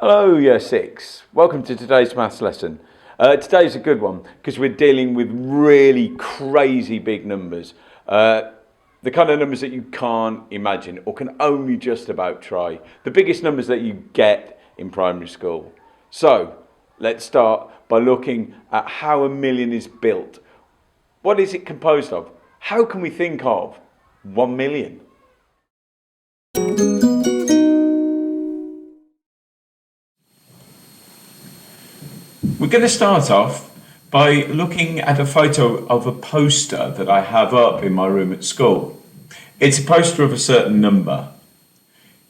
Hello, Year 6. Welcome to today's maths lesson. Today's a good one because we're dealing with really crazy big numbers. The kind of numbers that you can't imagine or can only just about try. The biggest numbers that you get in primary school. So, let's start by looking at how a million is built. What is it composed of? How can we think of 1 million? We're going to start off by looking at a photo of a poster that I have up in my room at school. It's a poster of a certain number.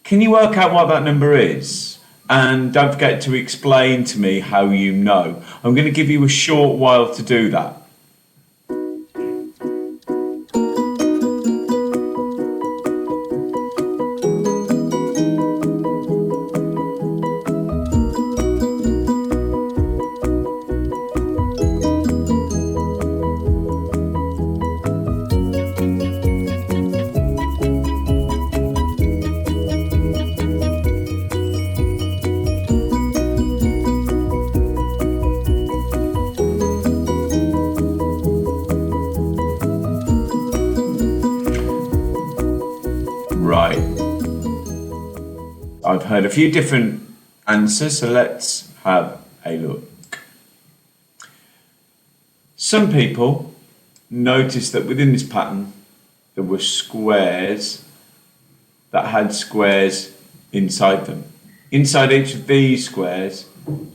Can you work out what that number is? And don't forget to explain to me how you know. I'm going to give you a short while to do that. Right. I've heard a few different answers, so let's have a look. Some people noticed that within this pattern there were squares that had squares inside them. Inside each of these squares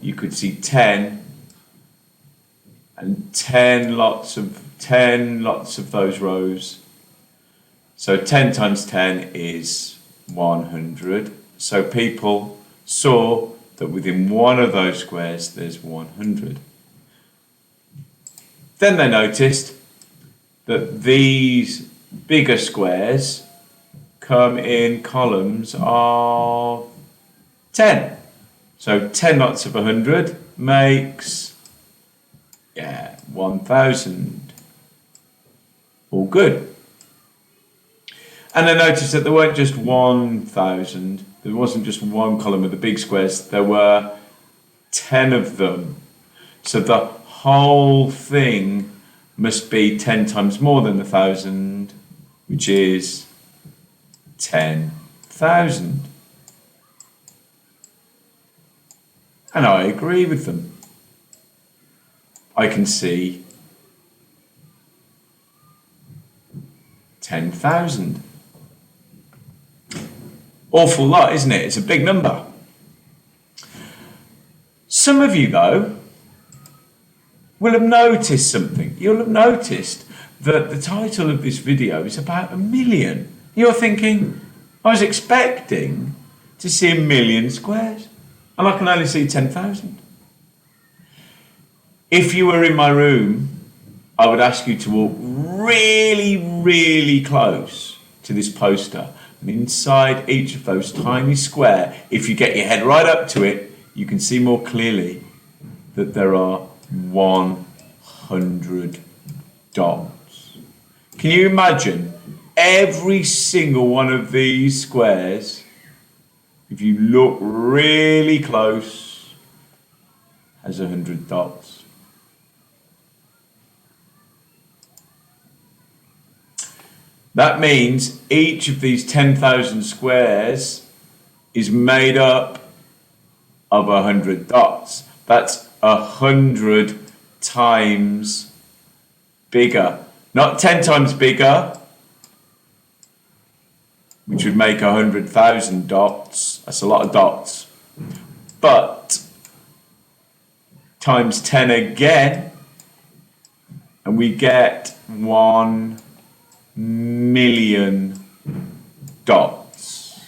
you could see 10 and 10 lots of those rows. So 10 times 10 is 100. So people saw that within one of those squares there's 100. Then they noticed that these bigger squares come in columns of 10. So 10 lots of 100 makes 1000. All good. And I noticed that there weren't just 1000, there wasn't just one column of the big squares, there were 10 of them. So the whole thing must be 10 times more than 1,000, which is 10,000. And I agree with them. I can see 10,000. Awful lot, isn't it? It's a big number. Some of you, though, will have noticed something. You'll have noticed that the title of this video is about a million. You're thinking, I was expecting to see a million squares, and I can only see 10,000. If you were in my room, I would ask you to walk really, really close to this poster. And inside each of those tiny squares, if you get your head right up to it, you can see more clearly that there are 100 dots. Can you imagine every single one of these squares, if you look really close, has 100 dots? That means each of these 10,000 squares is made up of 100 dots. That's 100 times bigger. Not 10 times bigger, which would make 100,000 dots. That's a lot of dots. But times 10 again, and we get 1 million dots.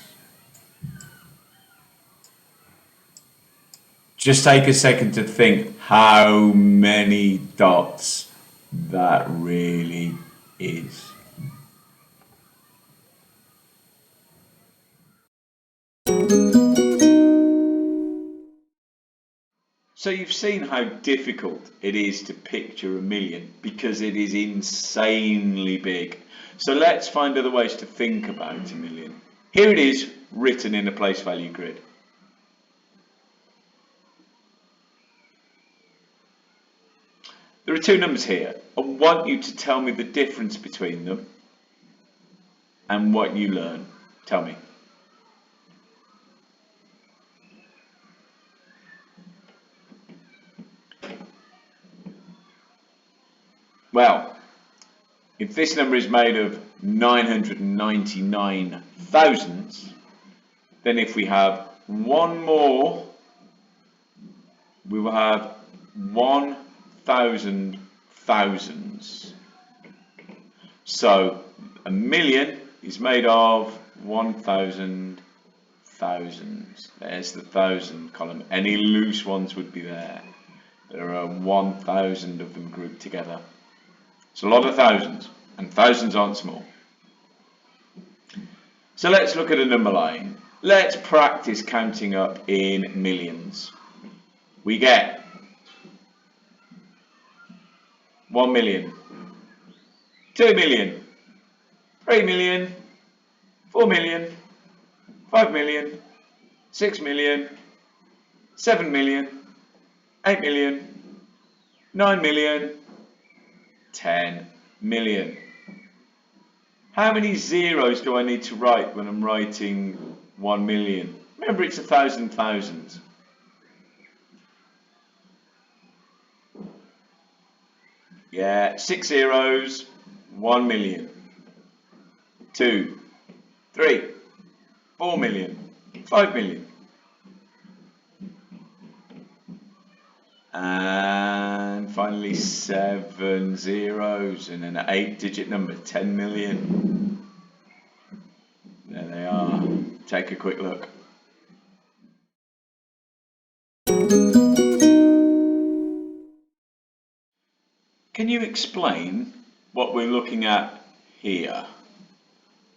Just take a second to think how many dots that really is. So you've seen how difficult it is to picture a million because it is insanely big. So let's find other ways to think about a million. Here it is written in a place value grid. There are two numbers here. I want you to tell me the difference between them and what you learn. Tell me. Well, if this number is made of 999 thousandths, then if we have one more, we will have 1,000 thousands. So a million is made of 1,000 thousands. There's the thousand column. Any loose ones would be there. There are 1,000 of them grouped together. It's a lot of thousands, and thousands aren't small. So let's look at a number line. Let's practice counting up in millions. We get 1 million, 2 million, 3 million, 4 million, 5 million, 6 million, 7 million, 8 million, 9 million, 10 million. How many zeros do I need to write when I'm writing 1 million? Remember, it's 1,000 thousands. Yeah, 6 zeros, 1 million. 2, 3, 4 million, 5 million. And finally 7 zeros and an 8-digit number, 10 million. There they are. Take a quick look. Can you explain what we're looking at here?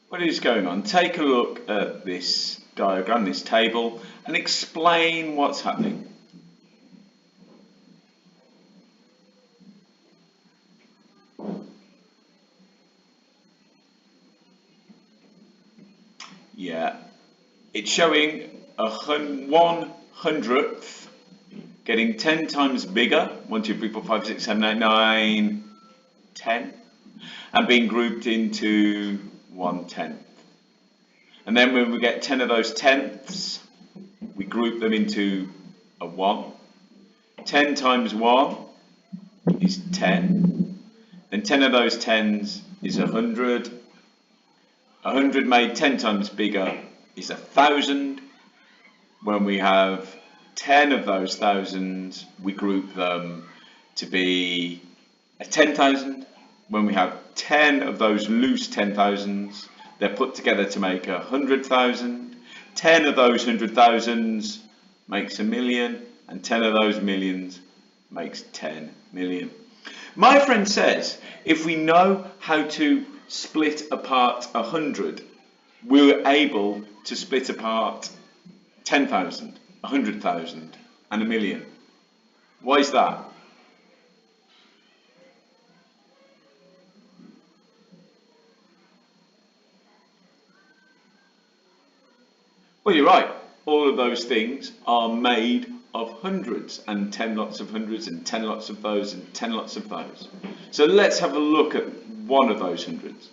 What is going on? Take a look at this diagram, this table, and explain what's happening. Yeah, it's showing a 1/100th getting 10 times bigger, 1, 2, 3, 4, 5, 6, 7, 8, 9, 10, and being grouped into 1/10. And then when we get 10 of those tenths, we group them into a 1. 10 times 1 is 10. Then 10 of those tens is 100. 100 made 10 times bigger is 1,000. When we have 10 of those thousands, we group them to be a 10,000. When we have 10 of those loose 10,000s, they're put together to make 100,000. 10 of those 100,000s makes a million, and 10 of those millions makes 10 million. My friend says if we know how to split apart 100, we're able to split apart 10,000, 100,000 and a million. Why is that? Well, you're right. All of those things are made of hundreds, and 10 lots of hundreds, and 10 lots of those, and 10 lots of those. So let's have a look at one of those hundreds.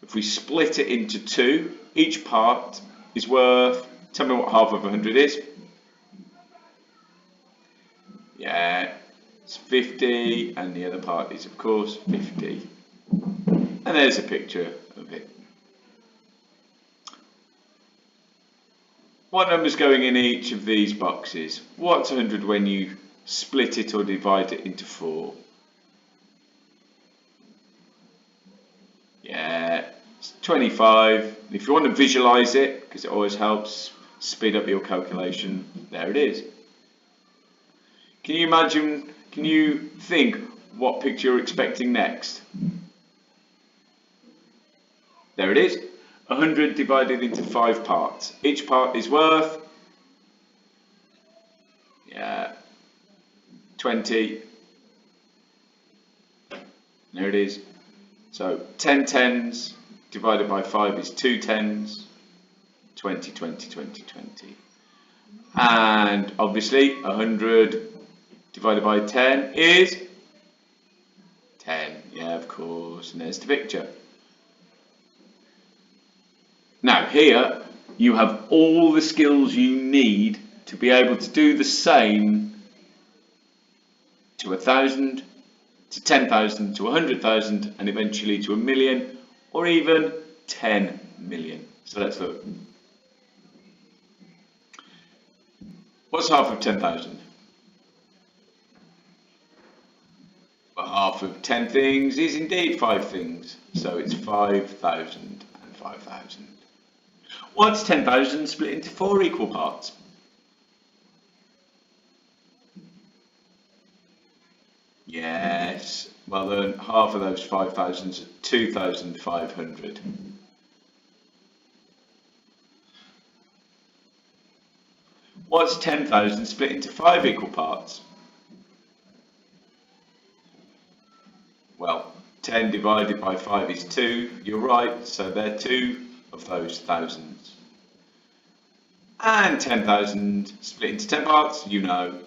If we split it into 2, each part is worth, tell me what half of 100 is. Yeah, it's 50, and the other part is, of course, 50. And there's a picture of it. What number's going in each of these boxes? What's 100 when you split it or divide it into 4? Yeah, it's 25. If you want to visualize it, because it always helps speed up your calculation, there it is. Can you imagine, can you think what picture you're expecting next? There it is. 100 divided into 5 parts. Each part is worth 20. There it is. So 10 tens divided by 5 is 2 tens. 20, 20, 20, 20. And obviously 100 divided by 10 is Yeah, of course, and there's the picture. Now here, you have all the skills you need to be able to do the same to 1,000, to 10,000, to 100,000, and eventually to 1,000,000, or even 10 million. So let's look. What's half of 10,000? Well, half of 10 things is indeed 5 things. So it's 5,000 and 5,000. What's 10,000 split into 4 equal parts? Yes, well then half of those 5,000s are 2,500. What's 10,000 split into 5 equal parts? Well, 10 divided by 5 is 2, you're right, so they're 2 of those thousands. And 10,000 split into 10 parts, you know.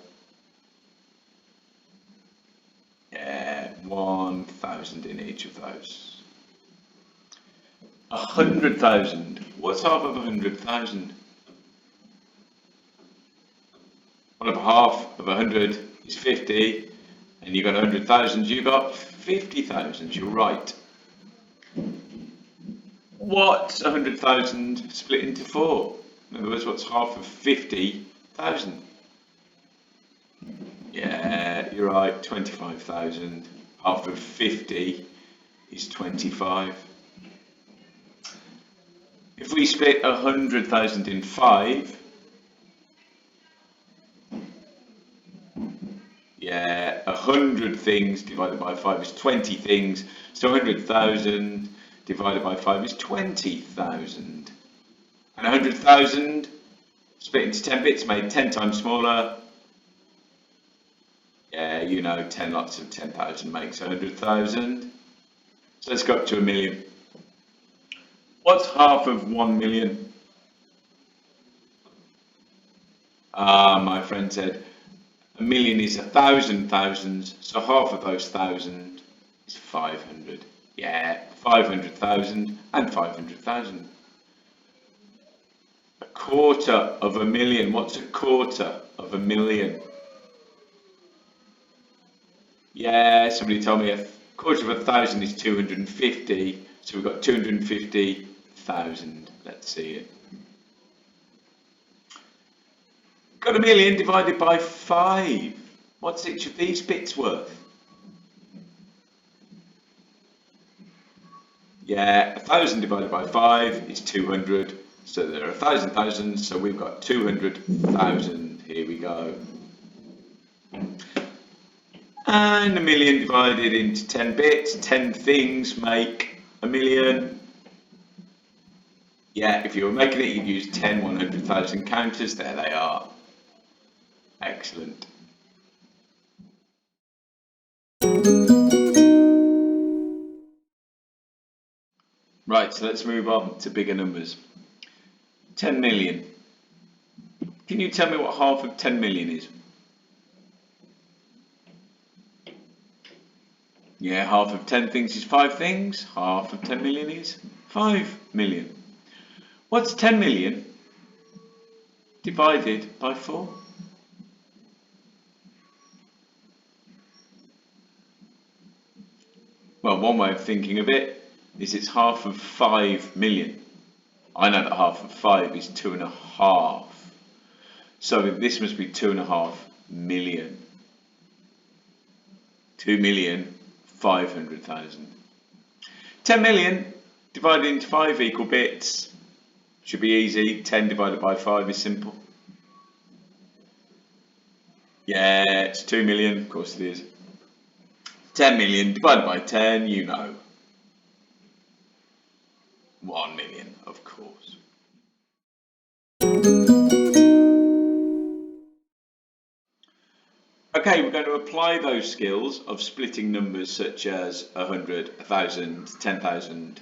Yeah, 1,000 in each of those. 100,000. What's half of 100,000? Well, half of 100 is 50, and you got 100,000, you got 50,000, you're right. What's 100,000 split into 4? In other words, what's half of 50,000? Yeah, you're right, 25,000. Half of 50 is 25. If we split 100,000 in 5, yeah, 100 things divided by 5 is 20 things, so 100,000 divided by 5 is 20,000. And 100,000 split into 10 bits made 10 times smaller. Yeah, you know, 10 lots of 10,000 makes 100,000. So let's go up to 1,000,000. What's half of 1,000,000? My friend said 1,000,000 is 1,000 thousands, so half of those 1,000 is 500. Yeah, 500,000 and 500,000. A quarter of a million. What's a quarter of a million? Yeah, somebody told me a quarter of 1,000 is 250, so we've got 250,000. Let's see it. Got 1,000,000 divided by 5. What's each of these bits worth? Yeah, 1,000 divided by 5 is 200. So there are 1,000 thousands, so we've got 200,000. Here we go. And 1,000,000 divided into 10 bits, 10 things make 1,000,000. Yeah, if you were making it, you'd use 10 100,000 counters. There they are. Excellent. Right, so let's move on to bigger numbers. 10 million. Can you tell me what half of 10 million is? Yeah, half of 10 things is 5 things. Half of 10 million is 5 million. What's 10 million divided by 4? Well, one way of thinking of it is it's half of 5 million. I know that half of 5 is 2.5. So this must be 2.5 million. 2,500,000. 10 million divided into 5 equal bits. Should be easy. 10 divided by 5 is simple. Yeah, it's 2 million. Of course it is. 10 million divided by 10, you know. 1 million, of course. Okay, we're going to apply those skills of splitting numbers such as 100, 1,000, 10,000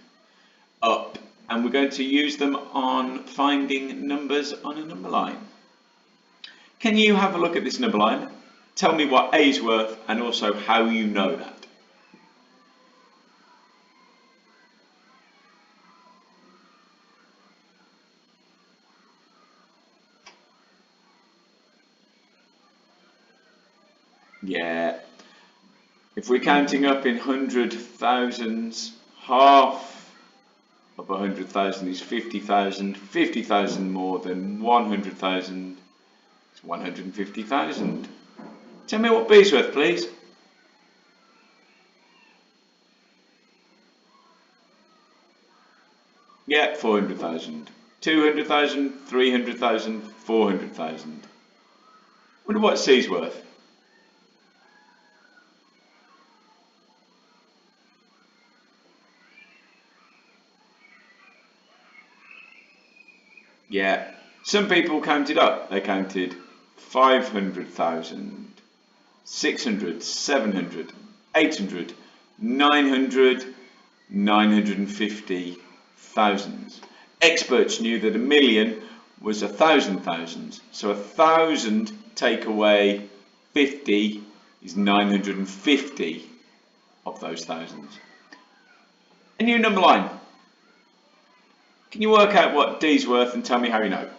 up, and we're going to use them on finding numbers on a number line. Can you have a look at this number line? Tell me what A is worth and also how you know that. Yeah. If we're counting up in hundred thousands, half of 100,000 is 50,000. 50,000 more than 100,000 is 150,000. Tell me what B's worth, please. Yeah, 400,000. 200,000, 300,000, 400,000. Wonder what C's worth. Yeah, some people counted up. They counted 500,000, 600, 700, 800, 900, 950,000. Experts knew that a million was 1,000 thousands. So 1,000 take away 50 is 950 of those thousands. A new number line. Can you work out what D's worth and tell me how you know?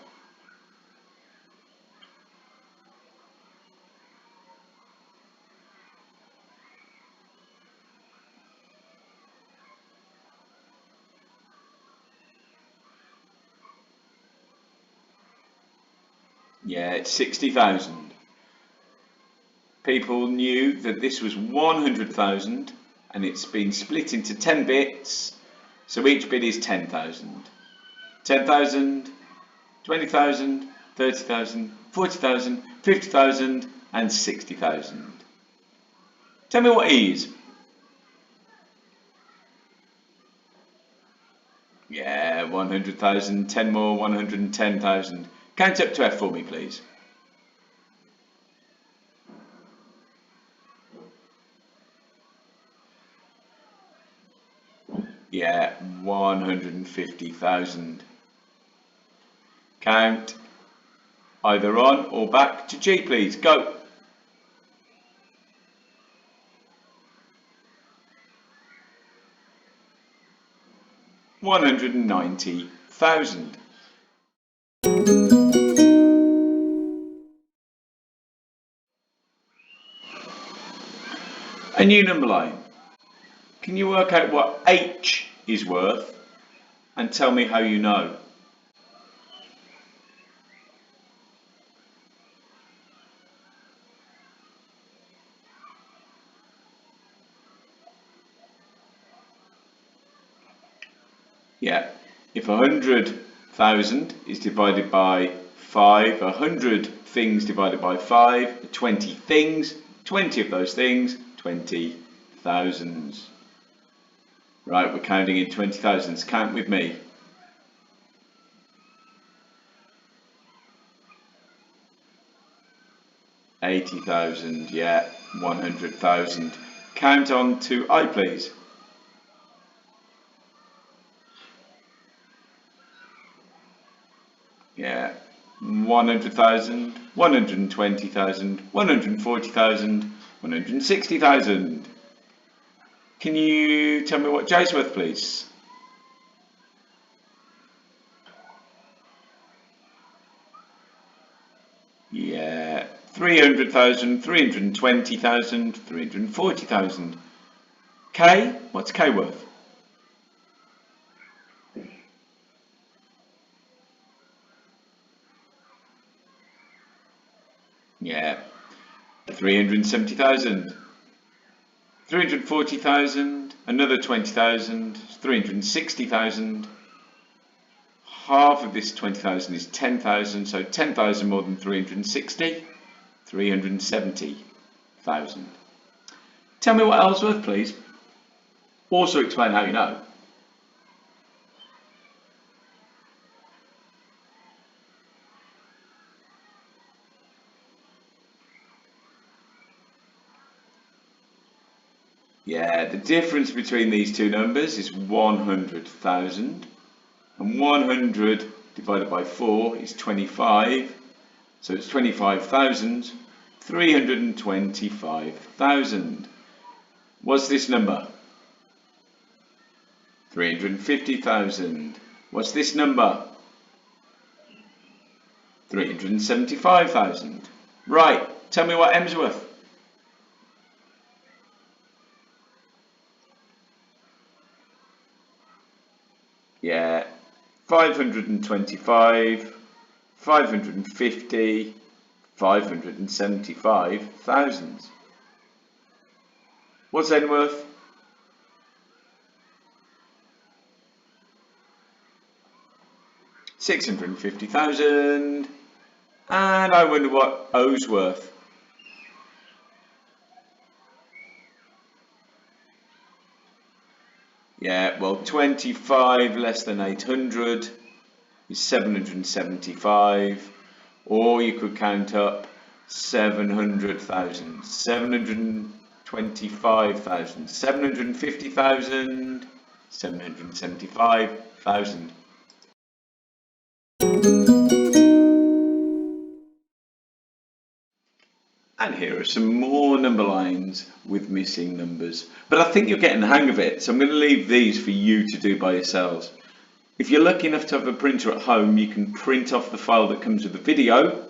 Yeah, it's 60,000. People knew that this was 100,000 and it's been split into 10 bits, so each bit is 10,000. 10,000, 20,000, 30,000, 40,000, 50,000 and 60,000. Tell me what E is. Yeah, 100,000, 10 more, 110,000. Count up to F for me, please. Yeah, 150,000. Count either on or back to G, please. Go. $190,000. A new number line. Can you work out what H is worth and tell me how you know? Yeah, if 100,000 is divided by 5, 100 things divided by 5, 20 things, 20 of those things, 20 thousands. Right, we're counting in 20 thousands. Count with me. $80,000, yeah, 100,000. Count on to I, please. Yeah, 100,000, 120,000, 140,000, 160,000. Can you tell me what J's worth, please? Yeah, 300,000, 320,000, 340,000. K, what's K worth? Yeah, 370,000. 340,000, another 20,000, 360,000. Half of this 20,000 is 10,000, so 10,000 more than 360, 370,000. Tell me what L's worth, please. Also explain how you know. Yeah, the difference between these two numbers is 100,000. And 100 divided by 4 is 25. So it's 25,325,000. What's this number? 350,000. What's this number? 375,000. Right, tell me what M's worth. Yeah, 525, 550, 575,000. What's n worth? 650,000. And I wonder what O's worth. Yeah, well, 25 less than 800 is 775. Or you could count up 700,000, 725,000, 750,000, 775,000. And here are some more number lines with missing numbers. But I think you're getting the hang of it, so I'm going to leave these for you to do by yourselves. If you're lucky enough to have a printer at home, you can print off the file that comes with the video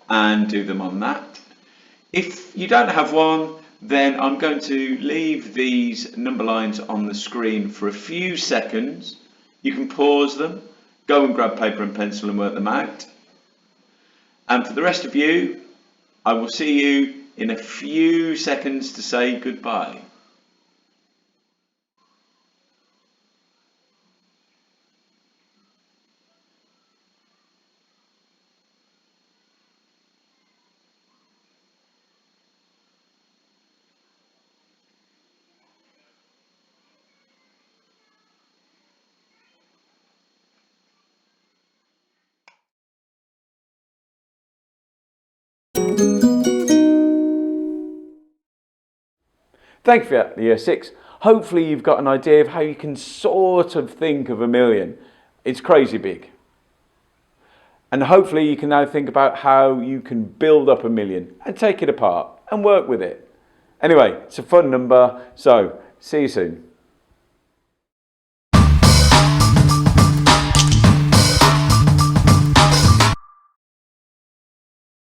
and do them on that. If you don't have one, then I'm going to leave these number lines on the screen for a few seconds. You can pause them, go and grab paper and pencil and work them out. And for the rest of you, I will see you in a few seconds to say goodbye. Thank you for that, Year 6. Hopefully you've got an idea of how you can sort of think of a million. It's crazy big. And hopefully you can now think about how you can build up a million and take it apart and work with it. Anyway, it's a fun number, so see you soon.